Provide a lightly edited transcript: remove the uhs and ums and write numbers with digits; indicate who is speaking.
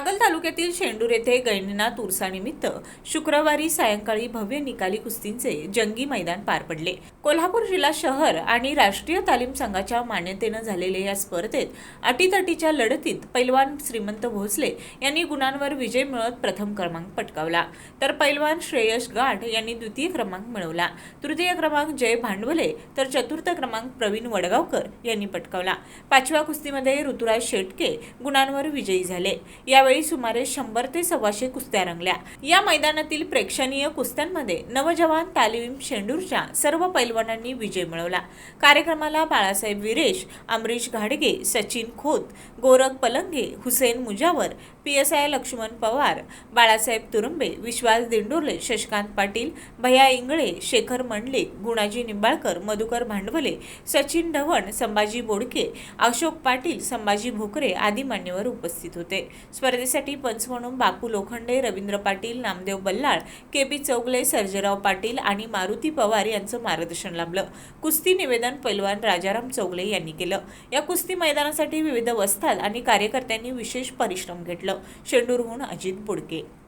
Speaker 1: कागल तालुक्यातील शेंडूर येथे गैनीनाथ उर्सानिमित्त शुक्रवारी सायंकाळी भव्य निकाली कुस्तींचे जंगी मैदान पार पडले। कोल्हापूर जिल्हा शहर आणि राष्ट्रीय तालीम संघाच्या मान्यतेने झालेल्या या स्पर्धेत अटीतटीच्या लढतीत पैलवान श्रीमंत भोसले यांनी गुणांवर विजय मिळवत प्रथम क्रमांक पटकावला, तर पैलवान श्रेयश गाठ यांनी द्वितीय क्रमांक मिळवला। तृतीय क्रमांक जय भांडवले तर चतुर्थ क्रमांक प्रवीण वडगावकर यांनी पटकावला। पाचव्या कुस्तीमध्ये ऋतुराज शेटके गुणांवर विजयी झाले। यावेळी सुमारे 100 ते 125 कुस्त्या रंगल्या। या मैदानातील प्रेक्षणीय कुस्त्यांमध्ये नवजवान तालीम शेंडूरच्या सर्व पैलवानांनी विजय मिळवला। कार्यक्रमाला बाळासाहेब विरेश, अमरीश घाडगे, सचिन खोत, गोरख पलंगे, हुसेन मुजावर, PSI लक्ष्मण पवार, बाळासाहेब तुरंबे, विश्वास दिंडोरले, शशिकांत पाटील, भैया इंगळे, शेखर मंडलिक, गुणाजी निंबाळकर, मधुकर भांडवले, सचिन ढवण, संभाजी बोडके, अशोक पाटील, संभाजी भोकरे आदी मान्यवर उपस्थित होते। स्पर्धेसाठी पंच म्हणून बापू लोखंडे, रवींद्र पाटील, नामदेव बल्लाळ, KP चौगले, सर्जेराव पाटील आणि मारुती पवार यांचं मार्गदर्शन लाभलं। कुस्ती निवेदन पैलवान राजाराम चौगले यांनी केलं। या कुस्ती मैदानासाठी विविध वस्ताद आणि कार्यकर्त्यांनी विशेष परिश्रम घेतलं। शेंडूरहून अजित बुडके।